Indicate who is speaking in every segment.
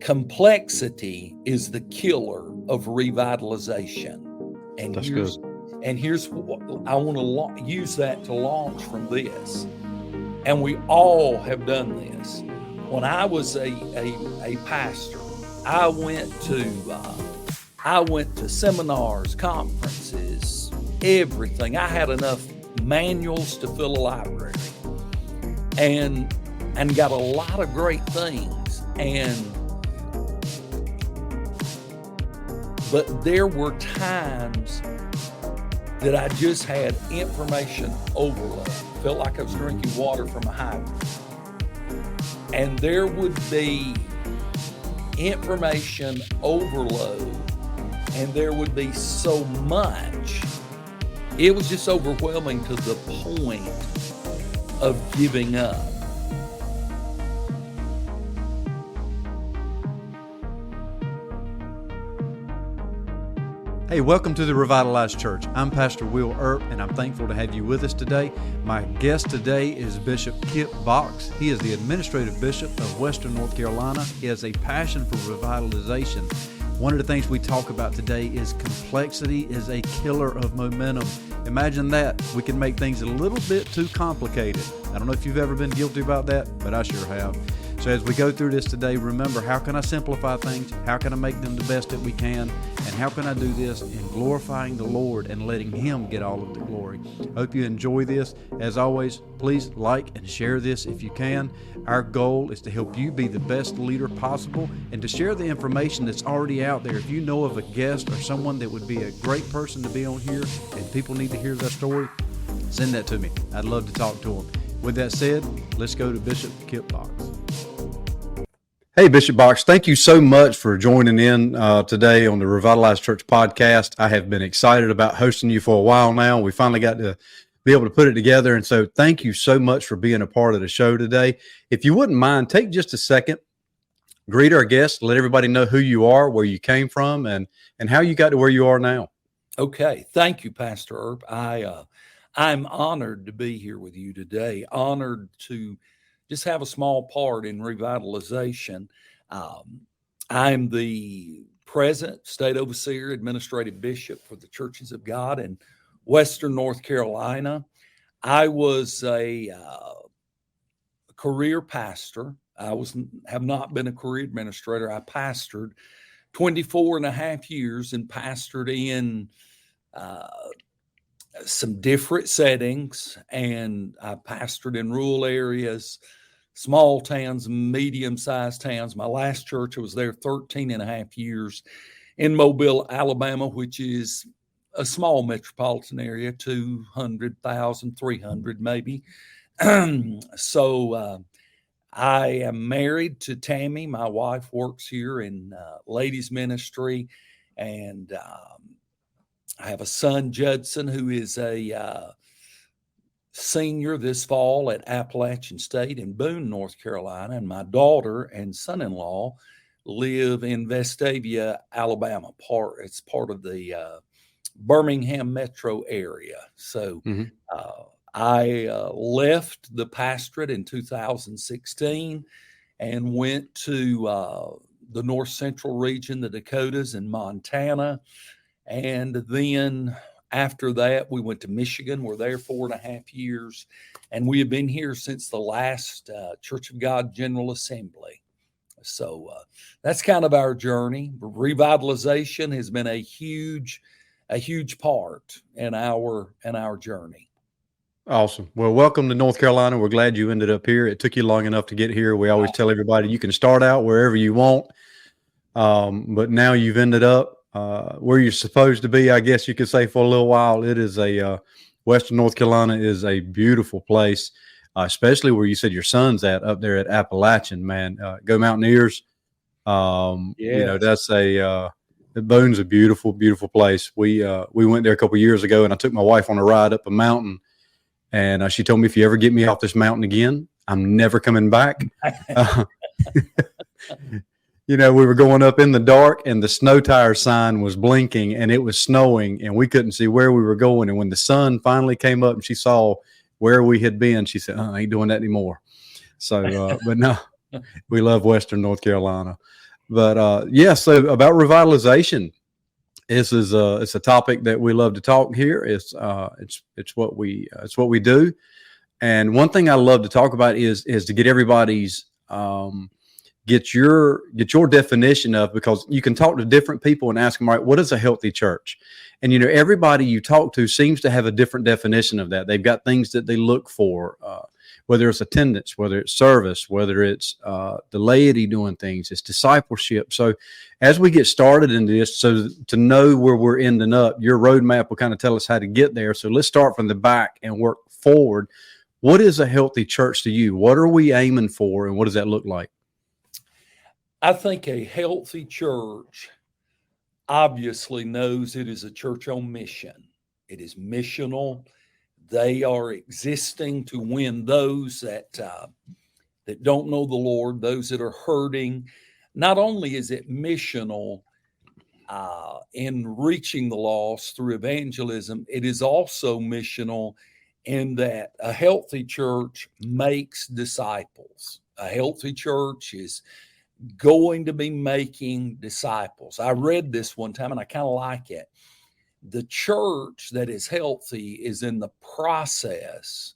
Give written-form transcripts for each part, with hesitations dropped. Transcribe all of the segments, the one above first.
Speaker 1: complexity is the killer of revitalization. And
Speaker 2: That's good.
Speaker 1: And here's what I want to use that to launch from this. And we all have done this. When I was a pastor, I went to seminars, conferences, everything. I had enough manuals to fill a library, and got a lot of great things. But there were times that I just had information overload. Felt like I was drinking water from a hydrant. And there would be information overload, and there would be so much. It was just overwhelming to the point of giving up.
Speaker 2: Hey, welcome to the Revitalized Church. I'm Pastor Will Earp, and I'm thankful to have you with us today. My guest today is Bishop Kip Box. He is the administrative bishop of Western North Carolina. He has a passion for revitalization. One of the things we talk about today is complexity is a killer of momentum. Imagine that. We can make things a little bit too complicated. I don't know if you've ever been guilty about that, but I sure have. So as we go through this today, remember, how can I simplify things? How can I make them the best that we can? And how can I do this in glorifying the Lord and letting Him get all of the glory? Hope you enjoy this. As always, please like and share this if you can. Our goal is to help you be the best leader possible and to share the information that's already out there. If you know of a guest or someone that would be a great person to be on here and people need to hear their story, send that to me. I'd love to talk to them. With that said, let's go to Bishop Kip Box. Hey, Bishop Box, thank you so much for joining in today on the Revitalized Church podcast. I have been excited about hosting you for a while now. We finally got to be able to put it together. And so thank you so much for being a part of the show today. If you wouldn't mind, take just a second, greet our guests, let everybody know who you are, where you came from, and how you got to where you are now.
Speaker 1: Okay. Thank you, Pastor Earp. I'm honored to be here with you today, honored to just have a small part in revitalization. I'm the present state overseer, administrative bishop for the Churches of God in Western North Carolina. I was a career pastor. Have not been a career administrator. I pastored 24 and a half years and pastored in some different settings, and I pastored in rural areas, small towns, medium-sized towns. My last church, I was there 13 and a half years in Mobile, Alabama, which is a small metropolitan area, 200,000, 300 maybe. So I am married to Tammy. My wife works here in ladies ministry, and I have a son, Judson, who is a senior this fall at Appalachian State in Boone, North Carolina. And my daughter and son-in-law live in Vestavia, Alabama. It's part of the Birmingham metro area. So I left the pastorate in 2016 and went to the North Central region, the Dakotas and Montana. And then after that, we went to Michigan. We're there 4.5 years. And we have been here since the last Church of God General Assembly. So that's kind of our journey. Revitalization has been a huge part in our journey.
Speaker 2: Awesome. Well, welcome to North Carolina. We're glad you ended up here. It took you long enough to get here. We always tell everybody you can start out wherever you want, but now you've ended up where you're supposed to be, I guess you could say, for a little while. It is Western North Carolina is a beautiful place, especially where you said your son's up there at Appalachian, man. Go Mountaineers.
Speaker 1: Yes.
Speaker 2: That's Boone's a beautiful, beautiful place. We went there a couple of years ago, and I took my wife on a ride up a mountain, and she told me, if you ever get me off this mountain again, I'm never coming back. We were going up in the dark, and the snow tire sign was blinking, and it was snowing, and we couldn't see where we were going. And when the sun finally came up and she saw where we had been, she said, I ain't doing that anymore. So, but no, we love Western North Carolina. But so about revitalization, this is it's a topic that we love to talk here. It's what we do. And one thing I love to talk about is to get everybody's get your definition of, because you can talk to different people and ask them, right, what is a healthy church? And everybody you talk to seems to have a different definition of that. They've got things that they look for, whether it's attendance, whether it's service, whether it's the laity doing things, it's discipleship. So as we get started in this, so to know where we're ending up, your roadmap will kind of tell us how to get there. So let's start from the back and work forward. What is a healthy church to you? What are we aiming for, and what does that look like?
Speaker 1: I think a healthy church obviously knows it is a church on mission. It is missional. They are existing to win those that don't know the Lord, those that are hurting. Not only is it missional in reaching the lost through evangelism, it is also missional in that a healthy church makes disciples. A healthy church is going to be making disciples. I read this one time and I kind of like it. The church that is healthy is in the process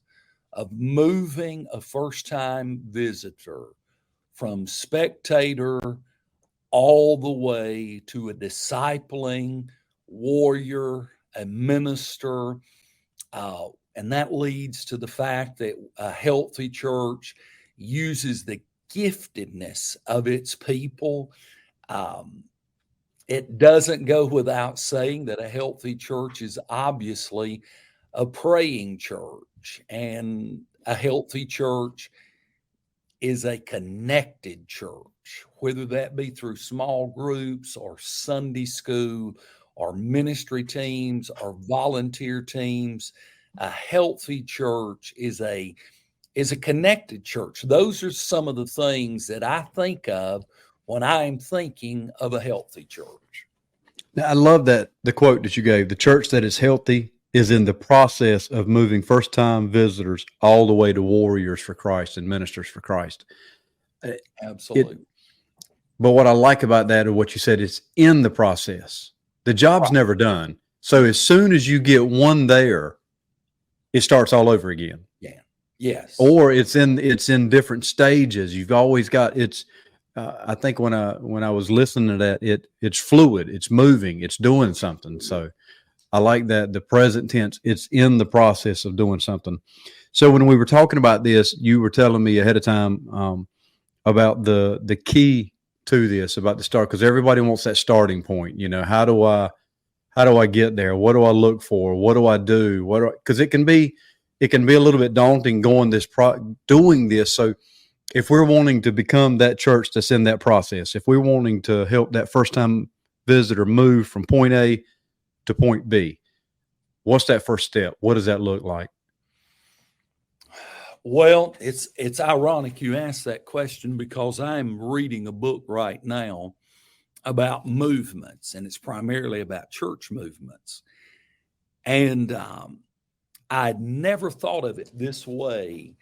Speaker 1: of moving a first-time visitor from spectator all the way to a discipling warrior, a minister. And that leads to the fact that a healthy church uses the giftedness of its people. It doesn't go without saying that a healthy church is obviously a praying church, and a healthy church is a connected church, whether that be through small groups or Sunday school or ministry teams or volunteer teams. A healthy church is a connected church. Those are some of the things that I think of when I'm thinking of a healthy church.
Speaker 2: Now, I love that the quote that you gave. The church that is healthy is in the process of moving first-time visitors all the way to warriors for Christ and ministers for Christ.
Speaker 1: Absolutely.
Speaker 2: But what I like about that, or what you said, is in the process. The job's never done. So as soon as you get one there, it starts all over again.
Speaker 1: Yeah. Yes.
Speaker 2: Or it's in different stages. You've always got it's. I think when I was listening to that, it's fluid, it's moving, it's doing something. So I like that, the present tense. It's in the process of doing something. So when we were talking about this, you were telling me ahead of time about the key to this, about the start, because everybody wants that starting point. How do I get there? What do I look for? What do I do? Because it can be a little bit daunting doing this. So if we're wanting to become that church that's in that process, if we're wanting to help that first time visitor move from point A to point B, what's that first step? What does that look like?
Speaker 1: Well, it's ironic you asked that question, because I'm reading a book right now about movements, and it's primarily about church movements. And I'd never thought of it this way.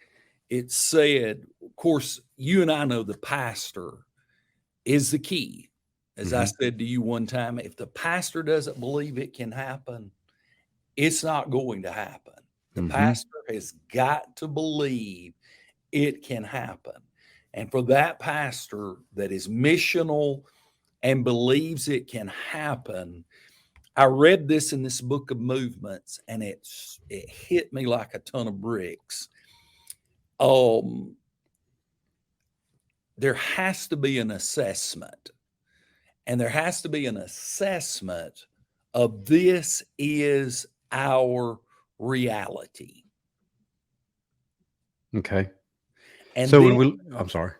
Speaker 1: It said, of course, you and I know the pastor is the key. As I said to you one time, if the pastor doesn't believe it can happen, it's not going to happen. The pastor has got to believe it can happen. And for that pastor that is missional and believes it can happen, I read this in this book of movements, and it hit me like a ton of bricks. There has to be an assessment, and there has to be an assessment of this is our reality.
Speaker 2: Okay.
Speaker 1: And
Speaker 2: so
Speaker 1: then,
Speaker 2: I'm sorry.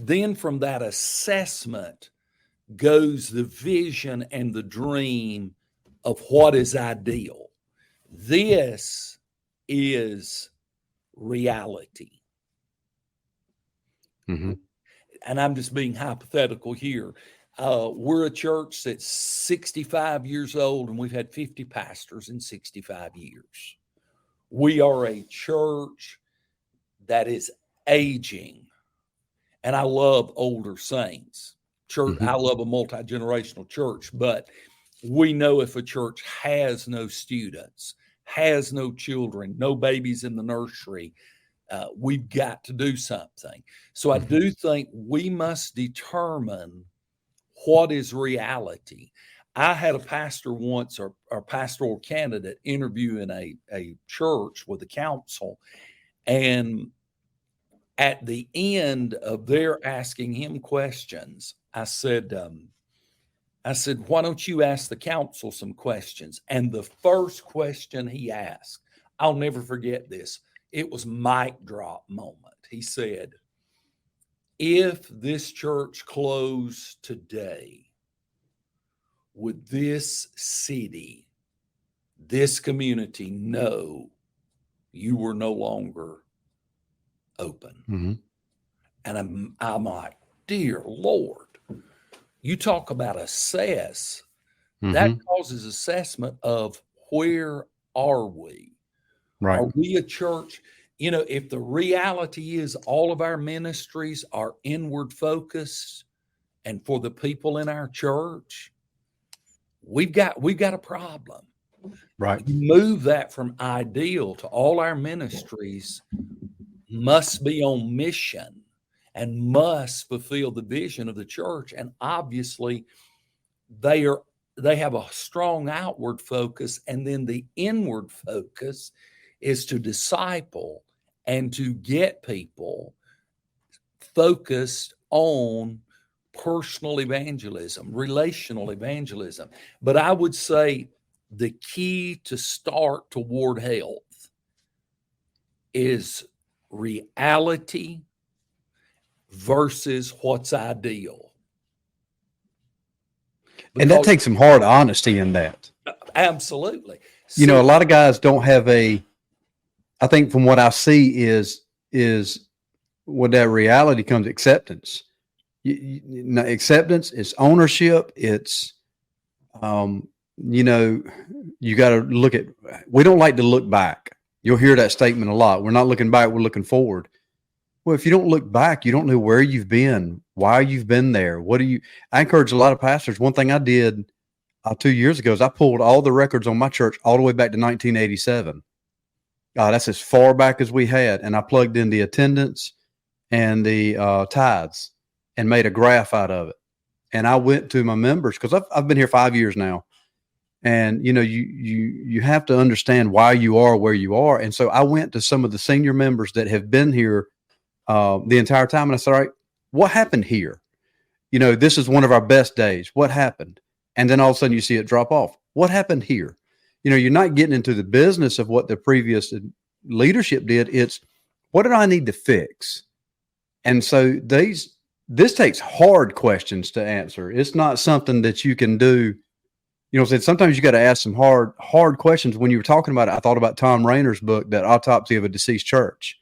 Speaker 1: Then from that assessment goes the vision and the dream of what is ideal. This is reality. And I'm just being hypothetical here. We're a church that's 65 years old, and we've had 50 pastors in 65 years. We are a church that is aging, and I love older saints. church.
Speaker 2: Mm-hmm.
Speaker 1: I love a multi-generational church, but we know if a church has no students, has no children, no babies in the nursery, we've got to do something. So I do think we must determine what is reality. I had a pastor once, or pastoral candidate, interview in a church with a council, and at the end of their asking him questions, I said, why don't you ask the council some questions? And the first question he asked, I'll never forget this. It was mic drop moment. He said, if this church closed today, would this city, this community know you were no longer open?
Speaker 2: Mm-hmm.
Speaker 1: And I'm like, dear Lord, you talk about assess. That causes assessment of where are we?
Speaker 2: Right.
Speaker 1: Are we a church? You know, if the reality is all of our ministries are inward focused and for the people in our church, we've got a problem.
Speaker 2: Right.
Speaker 1: You move that from ideal to all our ministries must be on mission and must fulfill the vision of the church. And obviously they have a strong outward focus, and then the inward focus is to disciple and to get people focused on personal evangelism, relational evangelism. But I would say the key to start toward health is reality versus what's ideal.
Speaker 2: And that takes some hard honesty in that.
Speaker 1: Absolutely.
Speaker 2: You know, a lot of guys don't have I think from what I see is with that reality comes acceptance. Acceptance is ownership. It's, you know, you got to look at, we don't like to look back. You'll hear that statement a lot. We're not looking back. We're looking forward. Well, if you don't look back, you don't know where you've been, why you've been there. I encourage a lot of pastors. One thing I did 2 years ago is I pulled all the records on my church all the way back to 1987. That's as far back as we had. And I plugged in the attendance and the tithes and made a graph out of it. And I went to my members because I've been here 5 years now. And, you know, you have to understand why you are where you are. And so I went to some of the senior members that have been here the entire time. And I said, all right, what happened here? You know, this is one of our best days. What happened? And then all of a sudden you see it drop off. What happened here? You know, you're not getting into the business of what the previous leadership did. It's what did I need to fix? And so this takes hard questions to answer. It's not something that you can do. You know, sometimes you got to ask some hard questions. When you were talking about it, I thought about Tom Rainer's book, That Autopsy of a Deceased Church.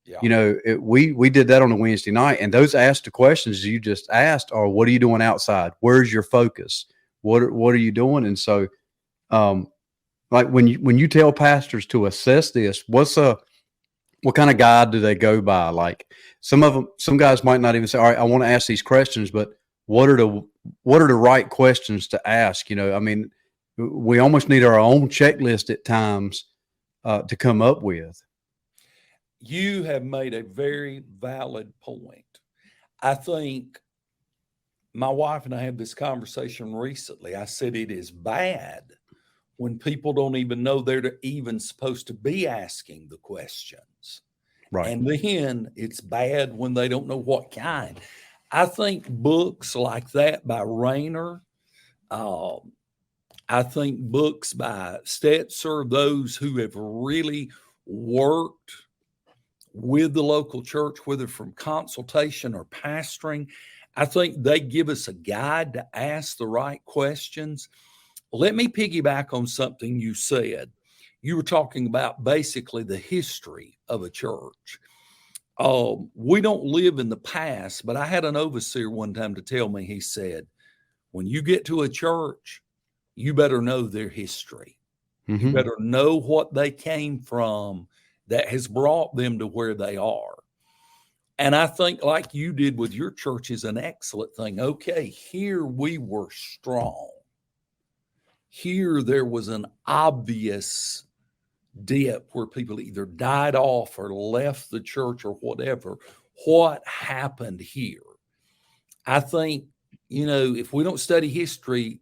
Speaker 2: Yeah. You know, we did that on a Wednesday night, and those asked the questions you just asked are, what are you doing outside? Where's your focus? What are you doing? And so, like when you tell pastors to assess this, what kind of guide do they go by? Like some guys might not even say, all right, I want to ask these questions, but what are the right questions to ask? You know, I mean, we almost need our own checklist at times to come up with.
Speaker 1: You have made a very valid point. I think my wife and I had this conversation recently. I said it is bad when people don't even know they're even supposed to be asking the questions. Right. And then it's bad when they don't know what kind. I think books like that by Rainer, I think books by Stetzer, those who have really worked with the local church, whether from consultation or pastoring, I think they give us a guide to ask the right questions. Let me piggyback on something you said. You were talking about basically the history of a church. We don't live in the past, but I had an overseer one time to tell me, he said, when you get to a church, you better know their history. Mm-hmm. You better know what they came from that has brought them to where they are. And I think, like you did with your church, is an excellent thing. Okay, here we were strong. Here there was an obvious dip where people either died off or left the church or whatever. What happened here? I think, if we don't study history,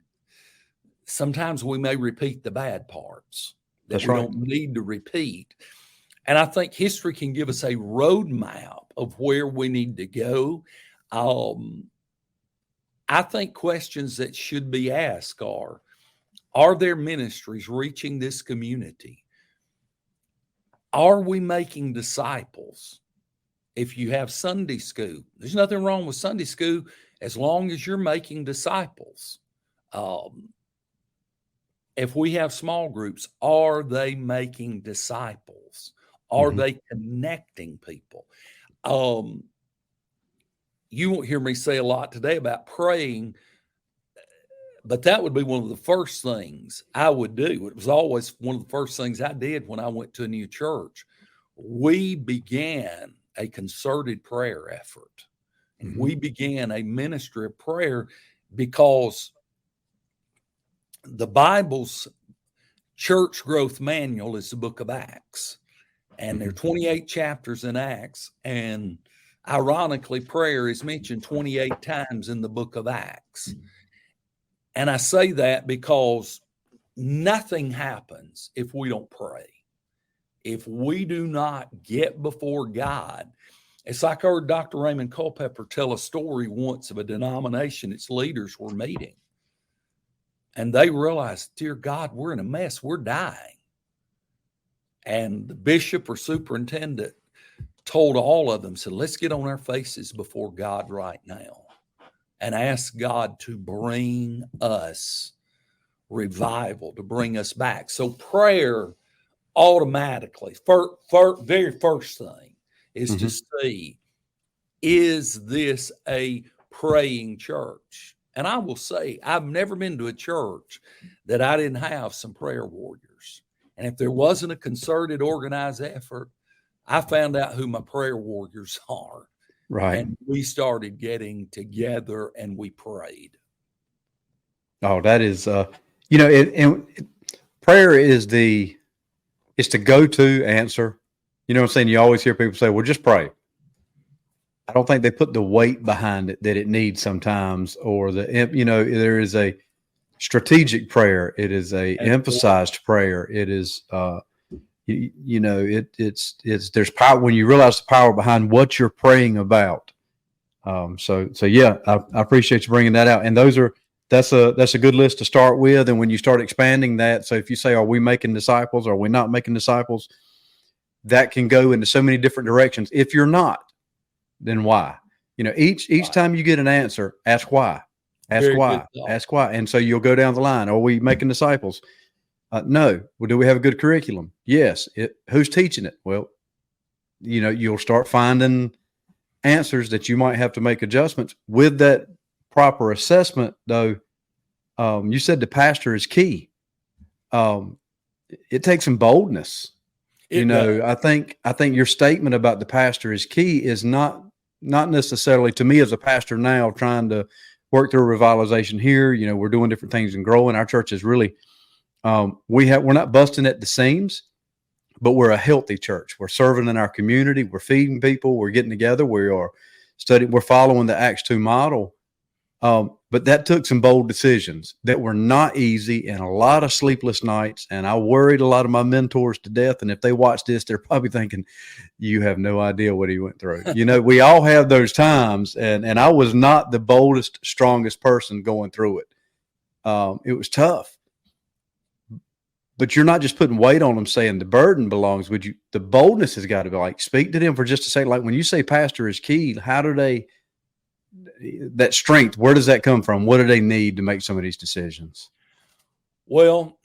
Speaker 1: sometimes we may repeat the bad parts that
Speaker 2: That's
Speaker 1: we
Speaker 2: right.
Speaker 1: don't need to repeat. And I think history can give us a roadmap of where we need to go. I think questions that should be asked are there ministries reaching this community? Are we making disciples? If you have Sunday school, there's nothing wrong with Sunday school as long as you're making disciples. If we have small groups, are they making disciples? Are they connecting people? You won't hear me say a lot today about praying, but that would be one of the first things I would do. It was always one of the first things I did when I went to a new church. We began a concerted prayer effort, and we began a ministry of prayer because the Bible's church growth manual is the book of Acts, and there are 28 chapters in Acts, and ironically, prayer is mentioned 28 times in the book of Acts. And I say that because nothing happens if we don't pray. If we do not get before God, it's like I heard Dr. Raymond Culpepper tell a story once of a denomination its leaders were meeting. And they realized, dear God, we're in a mess. We're dying. And the bishop or superintendent told all of them, said, let's get on our faces before God right now and ask God to bring us revival, to bring us back. So prayer automatically, very first thing is to see, is this a praying church? And I will say, I've never been to a church that I didn't have some prayer warriors. And if there wasn't a concerted, organized effort, I found out who my prayer warriors are.
Speaker 2: Right.
Speaker 1: And we started getting together and we prayed.
Speaker 2: Oh, that is, prayer is it's the go-to answer. You know what I'm saying? You always hear people say, well, just pray. I don't think they put the weight behind it that it needs sometimes, or there is a strategic prayer. It is a emphasized prayer. It is, it's there's power when you realize the power behind what you're praying about. So yeah, I appreciate you bringing that out. And that's a good list to start with. And when you start expanding that, so if you say, are we making disciples? Are we not making disciples? That can go into so many different directions. If you're not, then why? Each time you get an answer, ask why. Ask why. Ask why. And so you'll go down the line. Are we making disciples? No. Well, do we have a good curriculum? Yes. Who's teaching it? Well, you'll start finding answers that you might have to make adjustments with that proper assessment. Though, you said the pastor is key. It takes some boldness. I think your statement about the pastor is key is not necessarily, to me as a pastor now trying to work through revitalization here. We're doing different things and growing. Our church is really, we're not busting at the seams, but we're a healthy church. We're serving in our community. We're feeding people. We're getting together. We are studying. We're following the Acts 2 model. But that took some bold decisions that were not easy and a lot of sleepless nights. And I worried a lot of my mentors to death. And if they watch this, they're probably thinking, you have no idea what he went through. We all have those times. And I was not the boldest, strongest person going through it. It was tough. But you're not just putting weight on them saying the burden belongs with you. The boldness has got to be like, speak to them for just a second. Like when you say pastor is key, how do they, that strength, where does that come from? What do they need to make some of these decisions?
Speaker 1: Well,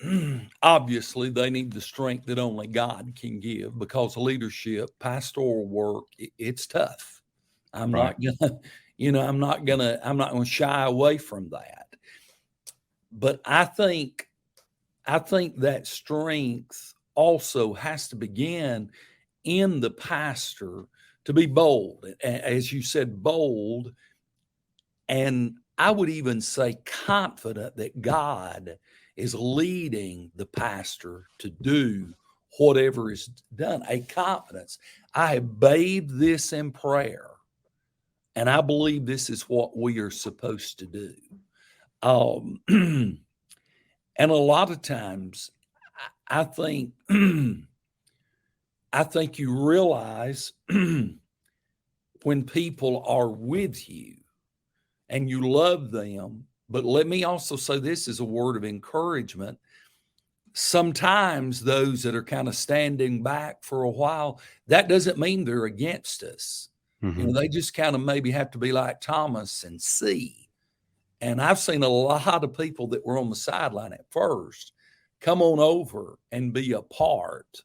Speaker 1: obviously they need the strength that only God can give, because leadership, pastoral work, it's tough. I'm not gonna shy away from that. But I think that strength also has to begin in the pastor to be bold, as you said, bold, and I would even say confident that God is leading the pastor to do whatever is done. A confidence. I have bathed this in prayer, and I believe this is what we are supposed to do. And a lot of times, I think, I think you realize when people are with you and you love them. But let me also say this as a word of encouragement. Sometimes those that are kind of standing back for a while, that doesn't mean they're against us.
Speaker 2: Mm-hmm.
Speaker 1: They just kind of maybe have to be like Thomas and see. And I've seen a lot of people that were on the sideline at first come on over and be a part,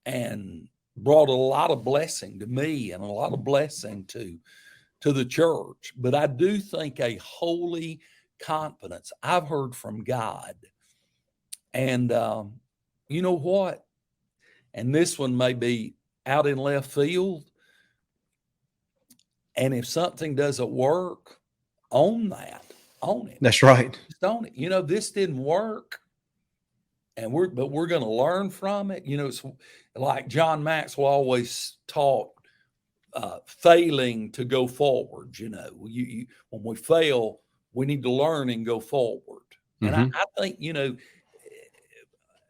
Speaker 1: and brought a lot of blessing to me and a lot of blessing to the church. But I do think a holy confidence I've heard from God. And you know what? And this one may be out in left field. And if something doesn't work, own that, own it.
Speaker 2: That's right.
Speaker 1: Just own it. This didn't work. But we're going to learn from it. It's like John Maxwell always taught, failing to go forward. When we fail, we need to learn and go forward. And
Speaker 2: Mm-hmm.
Speaker 1: I think,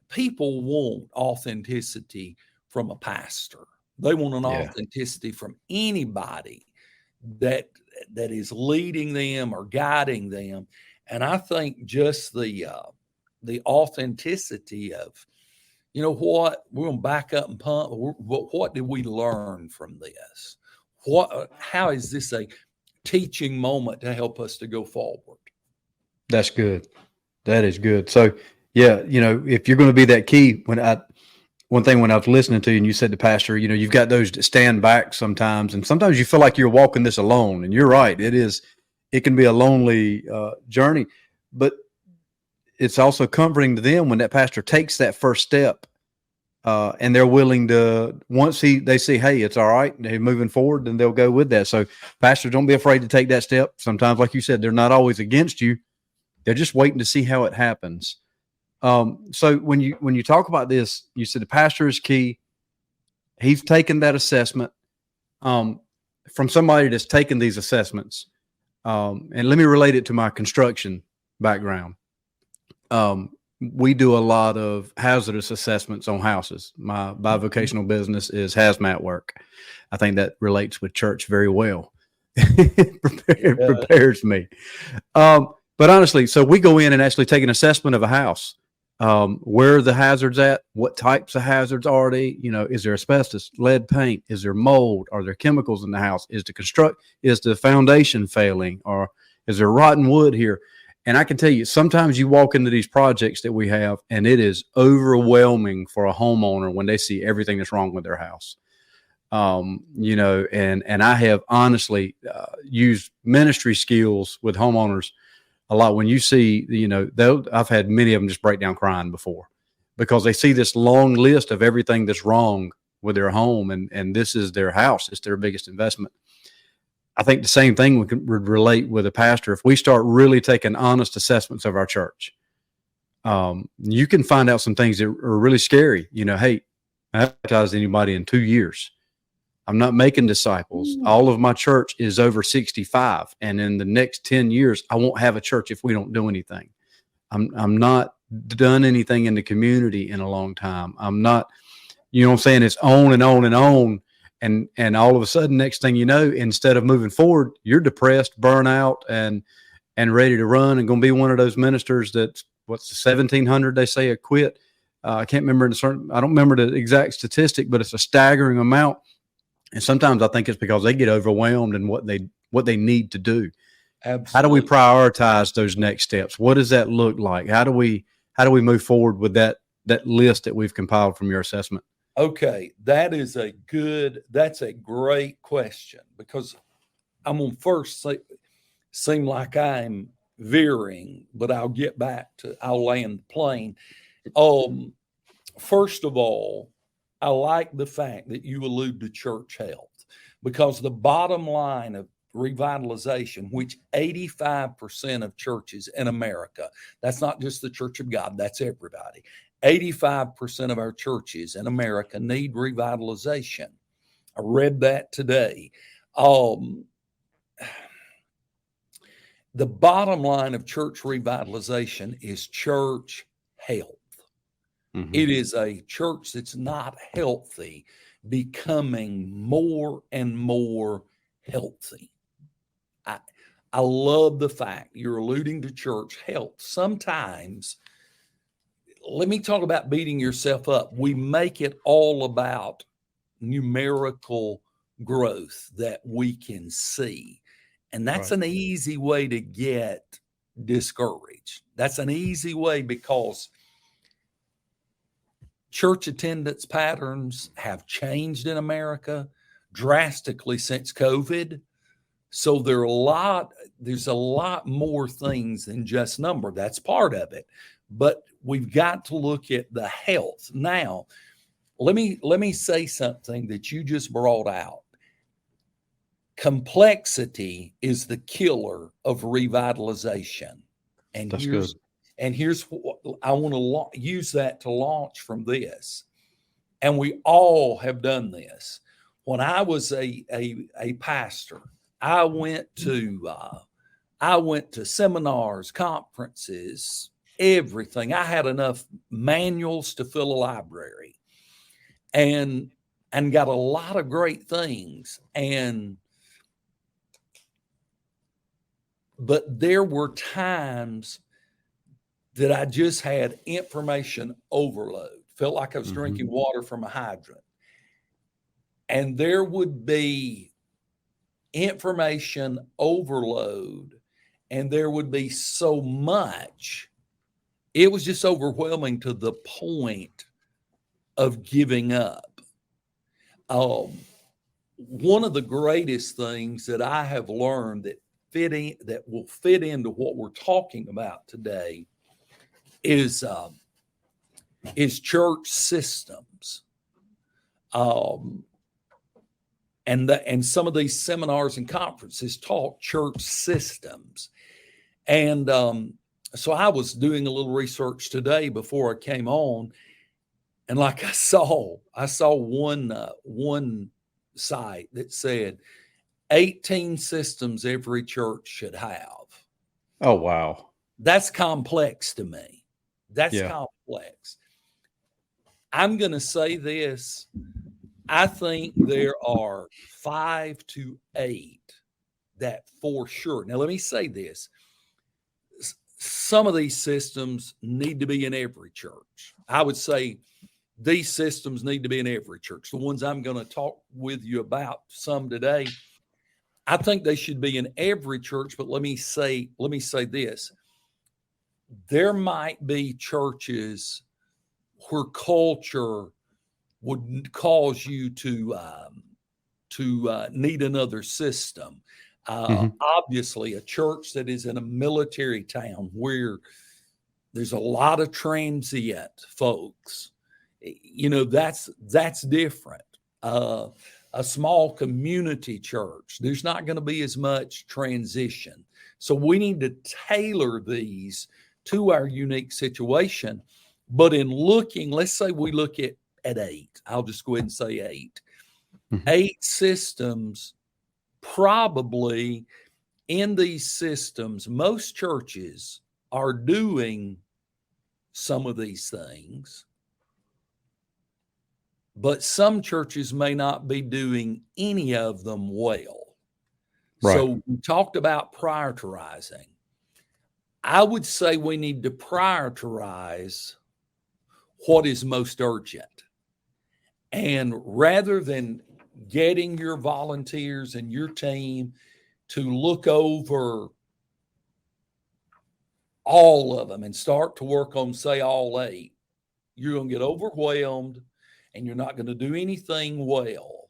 Speaker 1: people want authenticity from a pastor. They want an authenticity from anybody that is leading them or guiding them. And I think just the authenticity of, what, we're going to back up and pump. What did we learn from this? How is this a teaching moment to help us to go forward?
Speaker 2: That's good. That is good. So, yeah, if you're going to be that key, one thing when I was listening to you and you said to pastor, you've got those that stand back sometimes, and sometimes you feel like you're walking this alone. And you're right. It can be a lonely journey, but it's also comforting to them when that pastor takes that first step, and they're willing to, once they see, hey, it's all right, they're moving forward, then they'll go with that. So, pastor, don't be afraid to take that step. Sometimes, like you said, they're not always against you. They're just waiting to see how it happens. So when you talk about this, you said the pastor is key. He's taken that assessment from somebody that's taken these assessments. And let me relate it to my construction background. We do a lot of hazardous assessments on houses. My bivocational business is hazmat work. I think that relates with church very well. It prepares me. But honestly, so we go in and actually take an assessment of a house. Where are the hazards at? What types of hazards are they? Is there asbestos, lead paint? Is there mold? Are there chemicals in the house? Is the foundation failing? Or is there rotten wood here? And I can tell you, sometimes you walk into these projects that we have, and it is overwhelming for a homeowner when they see everything that's wrong with their house. And I have honestly used ministry skills with homeowners a lot. When you see, I've had many of them just break down crying before, because they see this long list of everything that's wrong with their home, and this is their house. It's their biggest investment. I think the same thing would relate with a pastor. If we start really taking honest assessments of our church, you can find out some things that are really scary. Hey, I haven't baptized anybody in 2 years. I'm not making disciples. All of my church is over 65. And in the next 10 years, I won't have a church if we don't do anything. I'm not done anything in the community in a long time. I'm not, I'm saying? It's on and on and on. And all of a sudden, next thing you know, instead of moving forward, you're depressed, burnt out, and ready to run, and going to be one of those ministers that's, what's the 1,700 they say a quit. I can't remember I don't remember the exact statistic, but it's a staggering amount. And sometimes I think it's because they get overwhelmed in what they need to do.
Speaker 1: Absolutely.
Speaker 2: How do we prioritize those next steps? What does that look like? How do we move forward with that list that we've compiled from your assessment?
Speaker 1: Okay, that's a great question, because I'm going to first seem like I'm veering, but I'll land the plane. First of all, I like the fact that you allude to church health, because the bottom line of revitalization, which 85% of churches in America, that's not just the Church of God, that's everybody. 85% of our churches in America need revitalization. I read that today. The bottom line of church revitalization is church health. Mm-hmm. It is a church that's not healthy becoming more and more healthy. I love the fact you're alluding to church health. Sometimes, let me talk about beating yourself up. We make it all about numerical growth that we can see. And that's an easy way to get discouraged. That's an easy way because church attendance patterns have changed in America drastically since COVID. So there's a lot more things than just number. That's part of it. But we've got to look at the health. Now, let me say something that you just brought out. Complexity is the killer of revitalization. And here's what I want to use that to launch from this. And we all have done this. When I was a pastor, I went to seminars, conferences, everything. I had enough manuals to fill a library, and got a lot of great things. But there were times that I just had information overload. Felt like I was drinking water from a hydrant. And there would be information overload, and there would be so much. It was just overwhelming to the point of giving up. One of the greatest things that I have learned that will fit into what we're talking about today is church systems. And some of these seminars and conferences taught church systems. And so I was doing a little research today before I came on, and like I saw one site that said 18 systems every church should have.
Speaker 2: Oh, wow.
Speaker 1: That's complex to me. That's complex. I'm going to say this. I think there are 5 to 8 that for sure. Now, let me say this. Some of these systems need to be in every church. I would say these systems need to be in every church. The ones I'm going to talk with you about some today, I think they should be in every church. But let me say this. There might be churches where culture would cause you to need another system. Obviously, a church that is in a military town where there's a lot of transient folks, that's different. A small community church, there's not going to be as much transition. So we need to tailor these to our unique situation. But in looking, let's say we look at 8. I'll just go ahead and say 8. 8 systems, probably in these systems, most churches are doing some of these things, but some churches may not be doing any of them well. Right. So we talked about prioritizing. I would say we need to prioritize what is most urgent. And rather than getting your volunteers and your team to look over all of them and start to work on, say, all 8, you're going to get overwhelmed and you're not going to do anything well.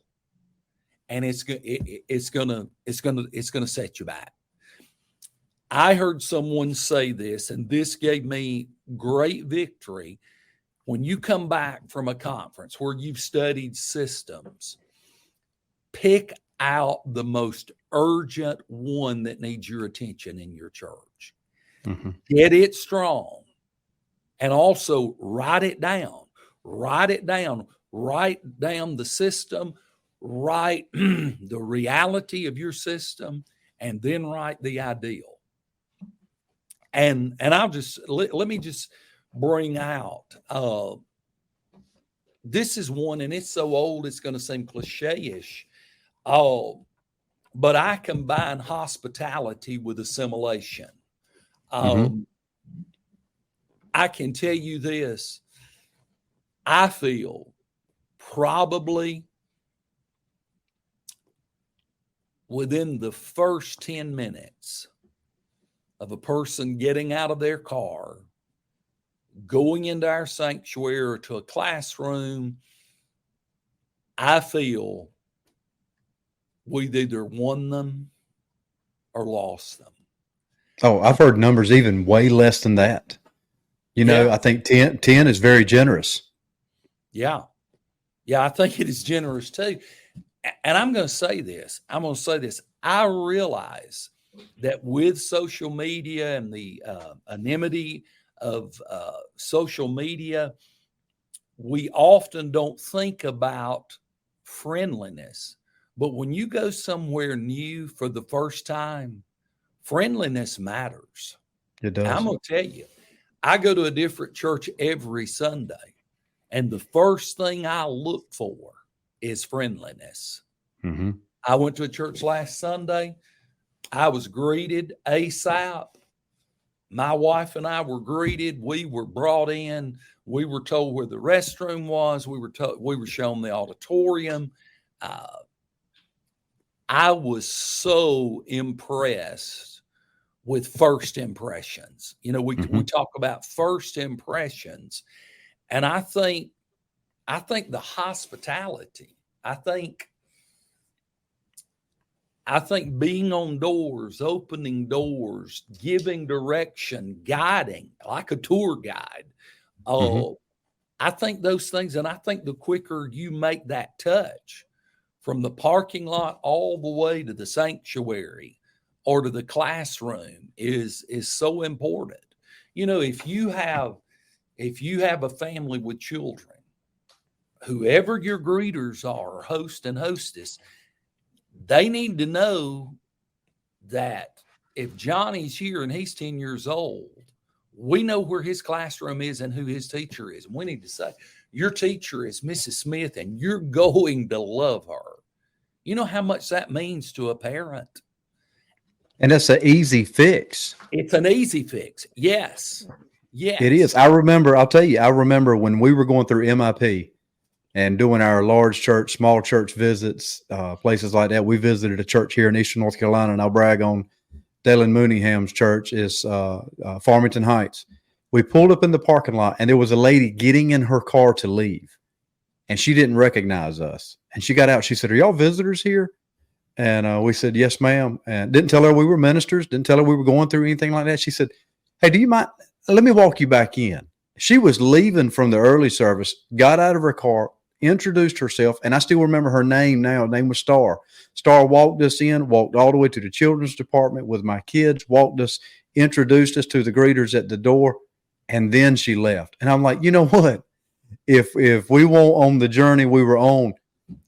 Speaker 1: And it's going to set you back. I heard someone say this, and this gave me great victory. When you come back from a conference where you've studied systems, pick out the most urgent one that needs your attention in your church.
Speaker 2: Mm-hmm.
Speaker 1: Get it strong. And also write it down. Write it down. Write down the system. Write the reality of your system, and then write the ideal. And I'll just let me just bring out this is one, and it's so old it's going to seem cliche-ish. But I combine hospitality with assimilation.
Speaker 2: Mm-hmm.
Speaker 1: I can tell you this. I feel probably within the first 10 minutes of a person getting out of their car, going into our sanctuary or to a classroom, I feel we've either won them or lost them.
Speaker 2: Oh, I've heard numbers even way less than that.
Speaker 1: Yeah.
Speaker 2: I think 10 is very generous.
Speaker 1: Yeah. Yeah, I think it is generous too. And I'm going to say this. I realize that with social media and the anonymity of social media, we often don't think about friendliness. But when you go somewhere new for the first time, friendliness matters.
Speaker 2: It
Speaker 1: I'm
Speaker 2: does.
Speaker 1: going to tell you, I go to a different church every Sunday, and the first thing I look for is friendliness.
Speaker 2: Mm-hmm.
Speaker 1: I went to a church last Sunday. I was greeted ASAP. My wife and I were greeted. We were brought in. We were told where the restroom was. We were shown the auditorium. I was so impressed with first impressions. You know, we talk about first impressions, and I think the hospitality. I think being on doors, opening doors, giving direction, guiding like a tour guide. I think those things, and I think the quicker you make that touch from the parking lot all the way to the sanctuary or to the classroom is so important. You know, if you have a family with children, whoever your greeters are, host and hostess, they need to know that if Johnny's here and he's 10 years old, we know where his classroom is and who his teacher is. And we need to say, your teacher is Mrs. Smith, and you're going to love her. You know how much that means to a parent?
Speaker 2: And that's an easy fix.
Speaker 1: It's an easy fix. Yes. Yes.
Speaker 2: It is. I'll tell you, I remember when we were going through MIP and doing our large church, small church visits, places like that. We visited a church here in Eastern North Carolina, and I'll brag on Dalen Mooneyham's church is Farmington Heights. We pulled up in the parking lot, and there was a lady getting in her car to leave, and she didn't recognize us. And she got out. She said, "Are y'all visitors here?" And we said, "Yes, ma'am." And didn't tell her we were ministers. Didn't tell her we were going through anything like that. She said, "Hey, do you mind? Let me walk you back in." She was leaving from the early service, got out of her car, introduced herself, and I still remember her name now. Her name was Star. Star walked us in, walked all the way to the children's department with my kids, walked us, introduced us to the greeters at the door, and then she left. And I'm like, you know what? If we weren't on the journey we were on,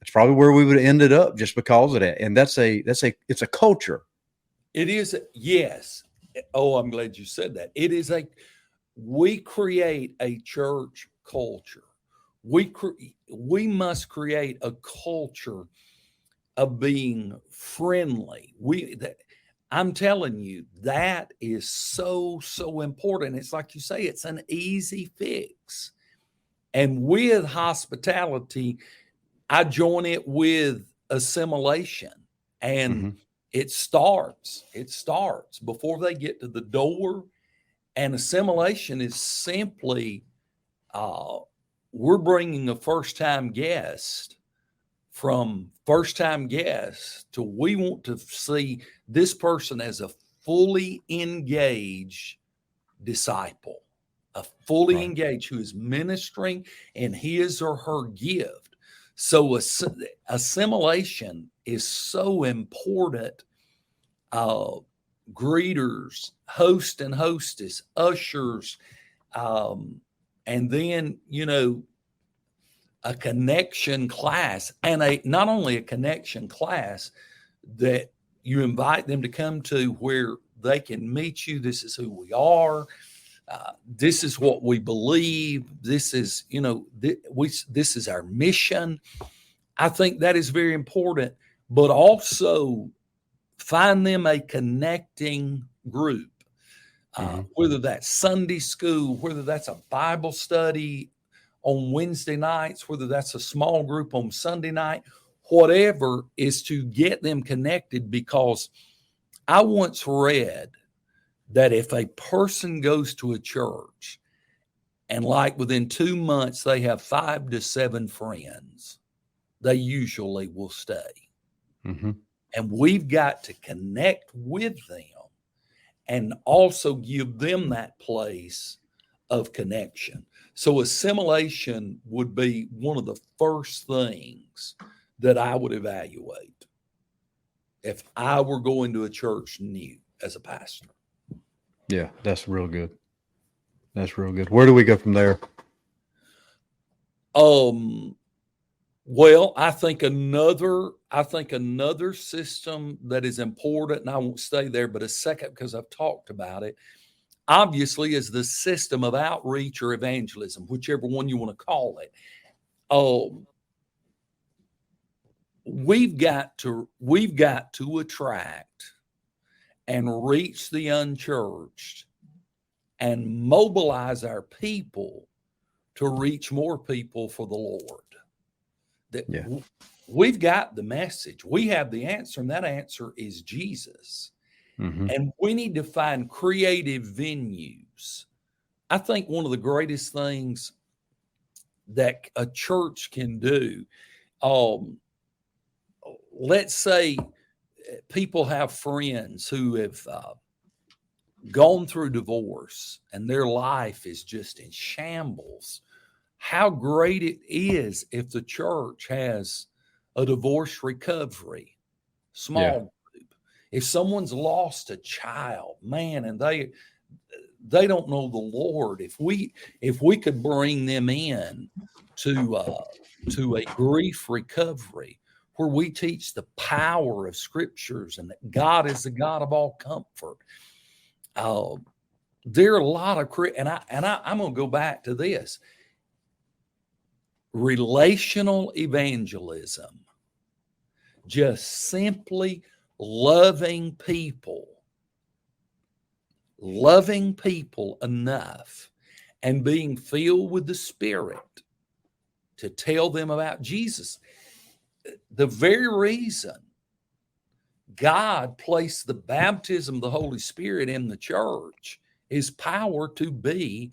Speaker 2: that's probably where we would have ended up just because of that. And it's a culture.
Speaker 1: It is. Yes. Oh, I'm glad you said that. We create a church culture. We must create a culture of being friendly. I'm telling you, that is so important. It's like you say, it's an easy fix. And with hospitality, I join it with assimilation. And it starts before they get to the door. And assimilation is simply we're bringing a first-time guest from first-time guest to we want to see this person as a fully engaged disciple, a fully engaged who is ministering in his or her gift. So assimilation is so important. Greeters, host and hostess, ushers, and then, a connection class, and not only a connection class that you invite them to come to, where they can meet you. This is who we are. This is what we believe. This is, this is our mission. I think that is very important, but also find them a connecting group, whether that's Sunday school, whether that's a Bible study on Wednesday nights, whether that's a small group on Sunday night, whatever, is to get them connected. Because I once read that if a person goes to a church and like within 2 months they have 5 to 7 friends, they usually will stay.
Speaker 2: Mm-hmm.
Speaker 1: And we've got to connect with them and also give them that place of connection. So assimilation would be one of the first things that I would evaluate if I were going to a church new as a pastor.
Speaker 2: Yeah, that's real good. That's real good. Where do we go from there?
Speaker 1: Well, I think another system that is important, and I won't stay there but a second because I've talked about it, obviously, is the system of outreach or evangelism, whichever one you want to call it. We've got to attract and reach the unchurched and mobilize our people to reach more people for the Lord. We've got the message. We have the answer, and that answer is Jesus.
Speaker 2: Mm-hmm.
Speaker 1: And we need to find creative venues. I think one of the greatest things that a church can do, let's say people have friends who have gone through divorce and their life is just in shambles. How great it is if the church has a divorce recovery small group. If someone's lost a child, man, and they don't know the Lord, if we could bring them in to a grief recovery where we teach the power of scriptures and that God is the God of all comfort. There are a lot of, and I'm going to go back to this. Relational evangelism, just simply loving people enough and being filled with the Spirit to tell them about Jesus. The very reason God placed the baptism of the Holy Spirit in the church is power to be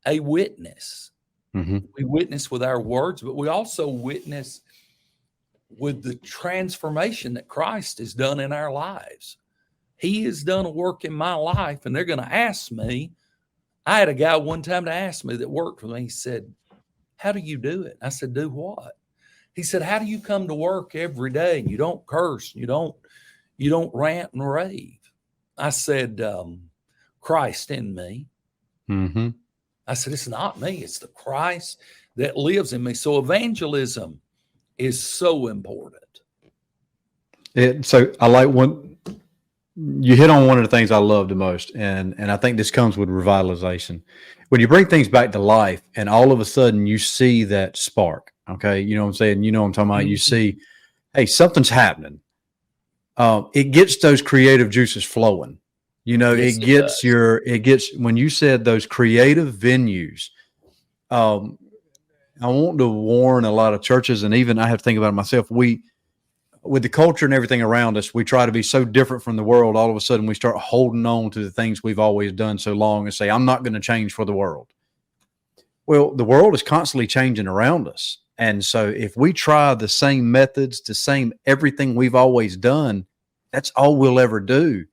Speaker 1: a witness.
Speaker 2: Mm-hmm.
Speaker 1: We witness with our words, but we also witness with the transformation that Christ has done in our lives. He has done a work in my life, and they're going to ask me. I had a guy one time to ask me that worked for me. He said, "How do you do it?" I said, "Do what?" He said, "How do you come to work every day and you don't curse, and you don't rant and rave?" I said, "Christ in me."
Speaker 2: Mm-hmm.
Speaker 1: I said, "It's not me. It's the Christ that lives in me." So evangelism is so important.
Speaker 2: So I like you hit on one of the things I love the most, and I think this comes with revitalization. When you bring things back to life, and all of a sudden you see that spark. Okay, you know what I'm saying? You know what I'm talking about?
Speaker 1: Mm-hmm.
Speaker 2: You see, hey, something's happening. It gets those creative juices flowing.
Speaker 1: Yes,
Speaker 2: it gets when you said those creative venues. I want to warn a lot of churches, and even I have to think about it myself. With the culture and everything around us, we try to be so different from the world. All of a sudden we start holding on to the things we've always done so long and say, I'm not going to change for the world. Well, the world is constantly changing around us. And so if we try the same methods, the same everything we've always done, that's all we'll ever do.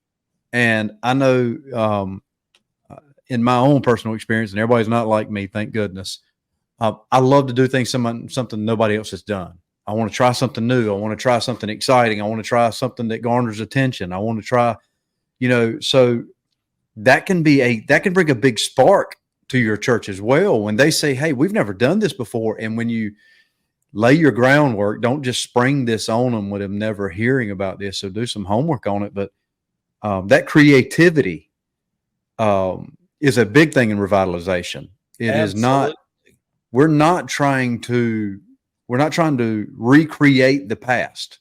Speaker 2: And I know in my own personal experience, and everybody's not like me, thank goodness, I love to do things, something nobody else has done. I want to try something new. I want to try something exciting. I want to try something that garners attention. I want to try, so that can bring a big spark to your church as well. When they say, hey, we've never done this before. And when you lay your groundwork, don't just spring this on them with them never hearing about this. So do some homework on it. But that creativity is a big thing in revitalization. It is not, we're not trying to recreate the past.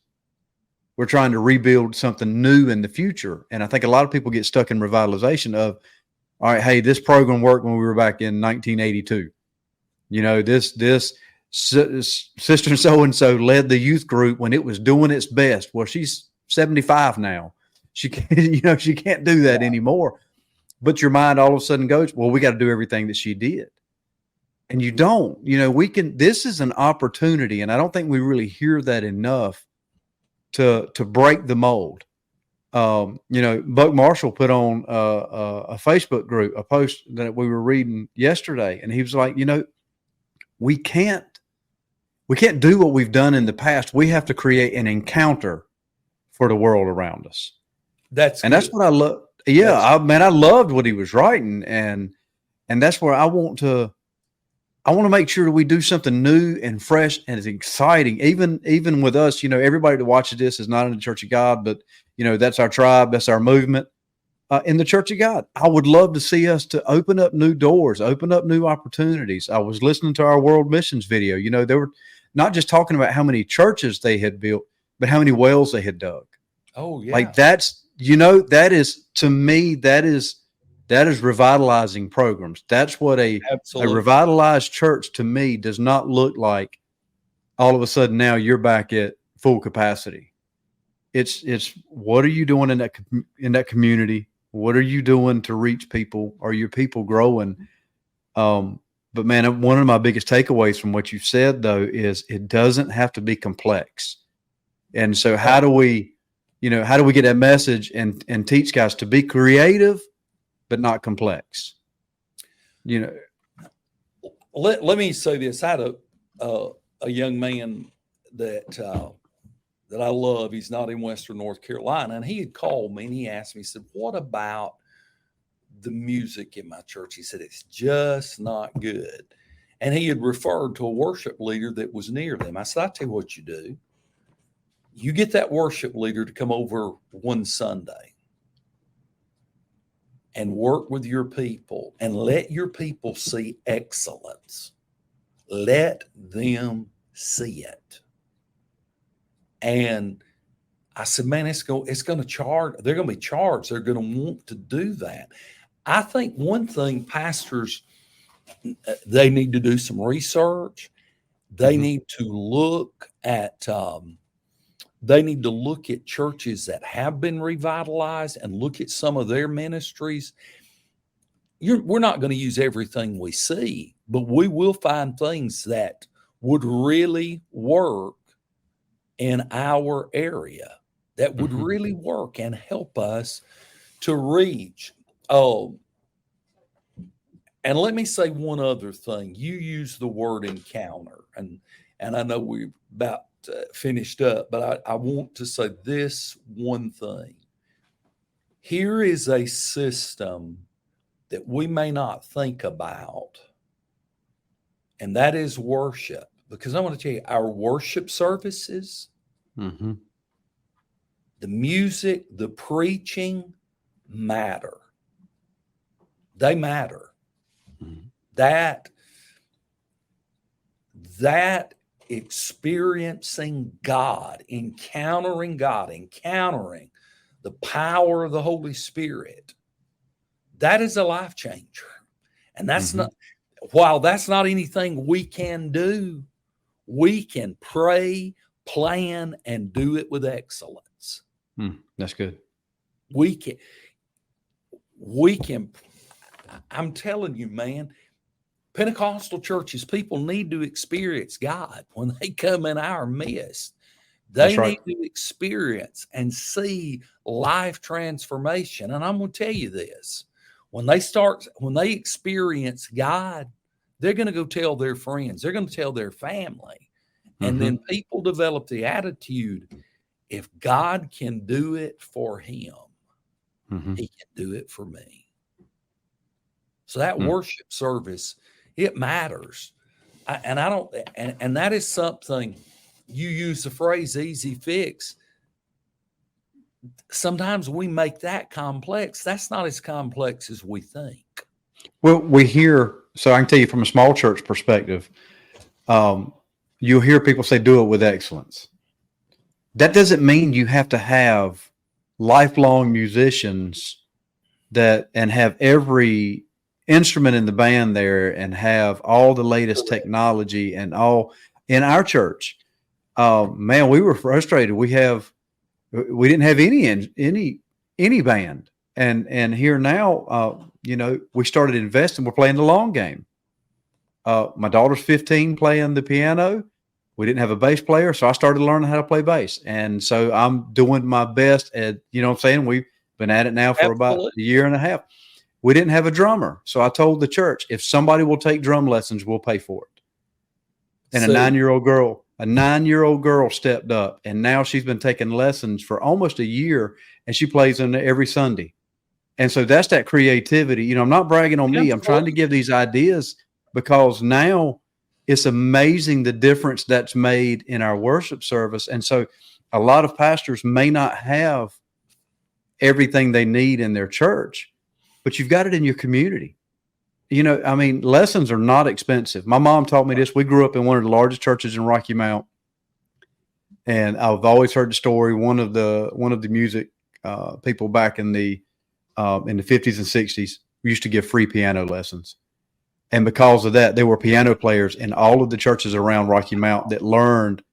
Speaker 2: We're trying to rebuild something new in the future. And I think a lot of people get stuck in revitalization of, all right, hey, this program worked when we were back in 1982. This sister so-and-so led the youth group when it was doing its best. Well, she's 75 now. She can't, she can't do that anymore. But your mind all of a sudden goes, well, we got to do everything that she did. And you don't, this is an opportunity. And I don't think we really hear that enough to break the mold. Buck Marshall put on a Facebook group, a post that we were reading yesterday. And he was like, we can't do what we've done in the past. We have to create an encounter for the world around us. That's what I love. Yeah. I loved what he was writing. And that's where I want to make sure that we do something new and fresh and it's exciting. Even with us, everybody that watches this is not in the Church of God, but that's our tribe. That's our movement in the Church of God. I would love to see us to open up new doors, open up new opportunities. I was listening to our world missions video. They were not just talking about how many churches they had built, but how many wells they had dug.
Speaker 1: Oh yeah.
Speaker 2: Like that's, that is, to me, that is revitalizing programs. That's what a revitalized church to me does not look like. All of a sudden now you're back at full capacity. It's what are you doing in that community? What are you doing to reach people? Are your people growing? But man, one of my biggest takeaways from what you said though is it doesn't have to be complex. And so how do we get that message and teach guys to be creative, but not complex?
Speaker 1: Let me say this. I had a young man that I love. He's not in Western North Carolina. And he had called me and he asked me, he said, what about the music in my church? He said, it's just not good. And he had referred to a worship leader that was near them. I said, I tell you what you do. You get that worship leader to come over one Sunday and work with your people and let your people see excellence. Let them see it. And I said, man, it's going to charge. They're going to be charged. They're going to want to do that. I think one thing pastors, they need to do some research. They need to look at, churches that have been revitalized and look at some of their ministries. We're not going to use everything we see, but we will find things that would really work in our area, that would really work and help us to reach. Oh, and let me say one other thing. You use the word encounter, and I know we're about finished up, but I want to say this one thing. Here is a system that we may not think about, and that is worship. Because I want to tell you, our worship services, the music, the preaching matter. They matter. That experiencing God, encountering the power of the Holy Spirit, that is a life changer. And that's not, while that's not anything we can do, we can pray, plan, and do it with excellence.
Speaker 2: That's good.
Speaker 1: We can, I'm telling you, man, Pentecostal churches, people need to experience God when they come in our midst. They need to experience and see life transformation. And I'm going to tell you this, when they experience God, they're going to go tell their friends, they're going to tell their family. And
Speaker 2: Mm-hmm.
Speaker 1: then people develop the attitude, if God can do it for him,
Speaker 2: Mm-hmm.
Speaker 1: he can do it for me. So that
Speaker 2: Mm.
Speaker 1: worship service, it matters. I don't, and that is something, you use the phrase easy fix. Sometimes we make that complex. That's not as complex as we think.
Speaker 2: Well, we hear, so I can tell you from a small church perspective, um, you'll hear people say, do it with excellence. That doesn't mean you have to have lifelong musicians that and have every instrument in the band there and have all the latest
Speaker 1: Correct.
Speaker 2: technology and all in our church. Man, we were frustrated. We didn't have any band, and here now, we started investing. We're playing the long game. My daughter's 15 playing the piano. We didn't have a bass player, so I started learning how to play bass. And so I'm doing my best at, what I'm saying? We've been at it now for about a
Speaker 1: Absolutely.
Speaker 2: year and a half. We didn't have a drummer. So I told the church, if somebody will take drum lessons, we'll pay for it. And
Speaker 1: See,
Speaker 2: a 9-year-old girl stepped up, and now she's been taking lessons for almost a year, and she plays in every Sunday. And so that's that creativity. I'm not bragging on me. I'm trying to
Speaker 1: absolutely.
Speaker 2: give these ideas because now it's amazing the difference that's made in our worship service. And so a lot of pastors may not have everything they need in their church, but you've got it in your community. Lessons are not expensive. My mom taught me this. We grew up in one of the largest churches in Rocky Mount. And I've always heard the story. One of the music people back in the 50s and 60s, we used to give free piano lessons. And because of that, there were piano players in all of the churches around Rocky Mount that learned.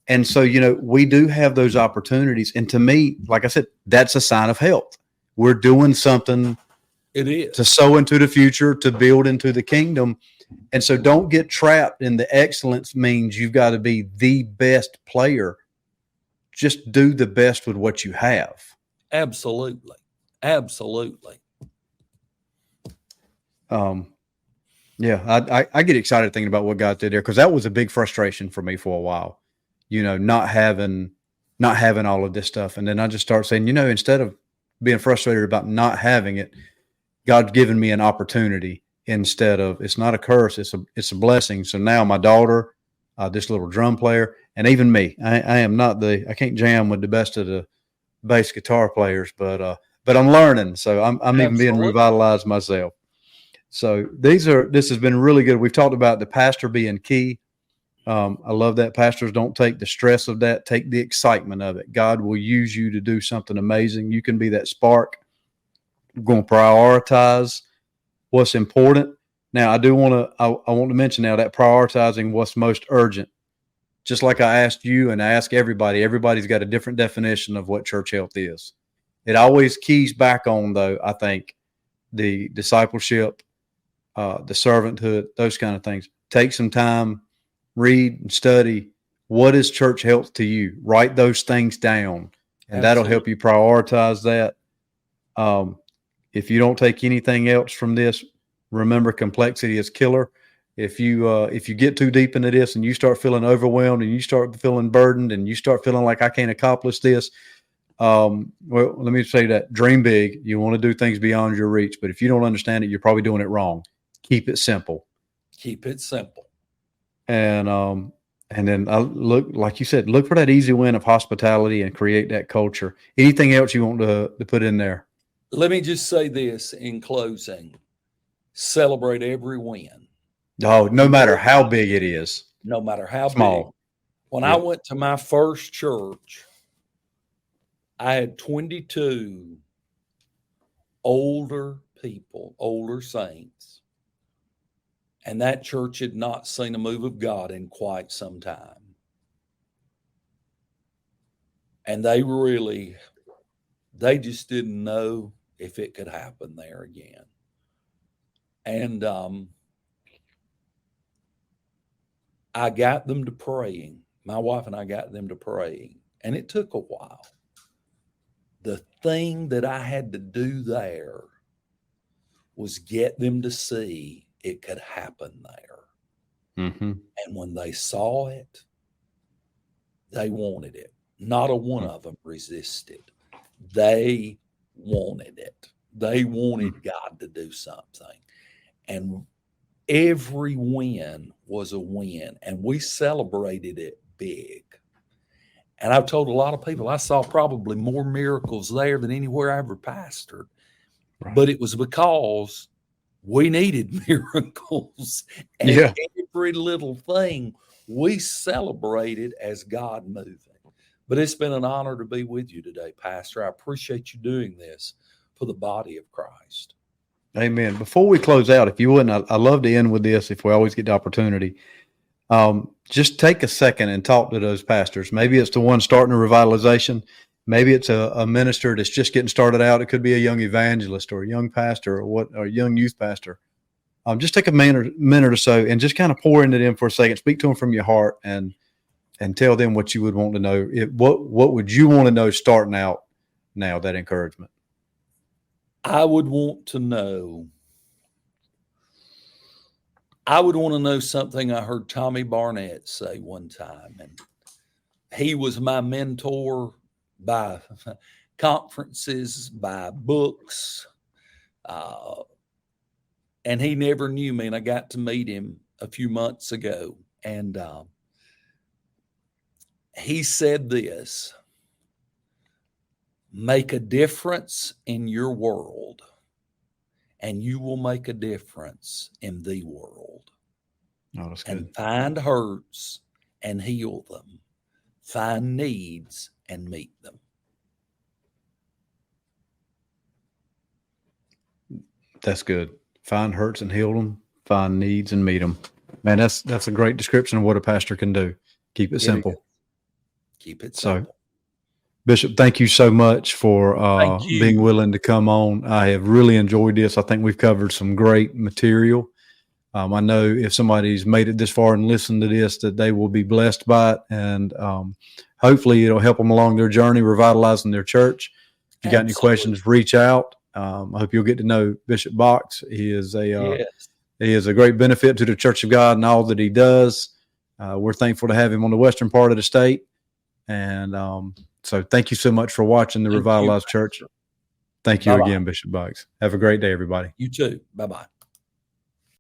Speaker 2: And so, we do have those opportunities. And to me, like I said, that's a sign of health. We're doing something
Speaker 1: It is.
Speaker 2: to sow into the future, to build into the kingdom. And so don't get trapped in the excellence means you've got to be the best player. Just do the best with what you have.
Speaker 1: Absolutely. Absolutely.
Speaker 2: Yeah, I get excited thinking about what God did there because that was a big frustration for me for a while, not having all of this stuff. And then I just start saying, instead of being frustrated about not having it, God's given me an opportunity instead of, it's not a curse. It's a blessing. So now my daughter, this little drum player, and even me, I am not I can't jam with the best of the bass guitar players, but I'm learning. So I'm even being
Speaker 1: Absolutely.
Speaker 2: revitalized myself. So this has been really good. We've talked about the pastor being key. I love that. Pastors don't take the stress of that, take the excitement of it. God will use you to do something amazing. You can be that spark. We're going to prioritize what's important. Now, I want to mention now that prioritizing what's most urgent. Just like I asked you and I ask everybody, everybody's got a different definition of what church health is. It always keys back on, though, I think, the discipleship, the servanthood, those kind of things. Take some time, read and study. What is church health to you? Write those things down, and that'll
Speaker 1: Absolutely.
Speaker 2: help you prioritize that. If you don't take anything else from this, remember complexity is killer. If you get too deep into this and you start feeling overwhelmed and you start feeling burdened and you start feeling like I can't accomplish this, well, let me say that dream big. You want to do things beyond your reach, but if you don't understand it, you're probably doing it wrong. Keep it simple.
Speaker 1: Keep it simple.
Speaker 2: And then I look, like you said, look for that easy win of hospitality and create that culture. Anything else you want to put in there?
Speaker 1: Let me just say this in closing. Celebrate every win.
Speaker 2: Oh, no matter how big it is,
Speaker 1: No matter how big.
Speaker 2: small.
Speaker 1: When I
Speaker 2: Yep.
Speaker 1: went to my first church, I had 22 older people, older saints, and that church had not seen a move of God in quite some time. And they just didn't know if it could happen there again. And I got them to praying. My wife and I got them to praying, and it took a while. The thing that I had to do there was get them to see it could happen there.
Speaker 2: Mm-hmm.
Speaker 1: And when they saw it, They wanted it. Not a one of them resisted. They wanted it. They wanted God to do something. And every win was a win, and we celebrated it big. And I've told a lot of people I saw probably more miracles there than anywhere I ever pastored.
Speaker 2: Right.
Speaker 1: But it was because we needed miracles. And
Speaker 2: Yeah.
Speaker 1: every little thing we celebrated as God moving. But it's been an honor to be with you today, Pastor. I appreciate you doing this for the body of Christ.
Speaker 2: Amen. Before we close out, if you wouldn't, I love to end with this if we always get the opportunity. Just take a second and talk to those pastors. Maybe it's the one starting a revitalization. Maybe it's a minister that's just getting started out. It could be a young evangelist or a young pastor or a young youth pastor. Just take a minute or so and just kind of pour into them for a second. Speak to them from your heart and tell them what you would want to know. What would you want to know starting out now, that encouragement?
Speaker 1: I would want to know something I heard Tommy Barnett say one time. And he was my mentor by conferences, by books. And he never knew me. And I got to meet him a few months ago. And he said this: make a difference in your world, and you will make a difference in the world.
Speaker 2: Oh, that's
Speaker 1: and
Speaker 2: good.
Speaker 1: Find hurts and heal them. Find needs and meet them.
Speaker 2: That's good. Find hurts and heal them. Find needs and meet them. Man, that's a great description of what a pastor can do. Keep it simple.
Speaker 1: Keep it simple.
Speaker 2: So, Bishop, thank you so much for being willing to come on. I have really enjoyed this. I think we've covered some great material. I know if somebody's made it this far and listened to this, that they will be blessed by it. And hopefully it'll help them along their journey, revitalizing their church. If you got any questions, reach out. I hope you'll get to know Bishop Box. He is a great benefit to the Church of God and all that he does. We're thankful to have him on the western part of the state. And so thank you so much for watching the Revitalized Church. Thank you again, Bishop Box. Have a great day, everybody.
Speaker 1: You too. Bye-bye.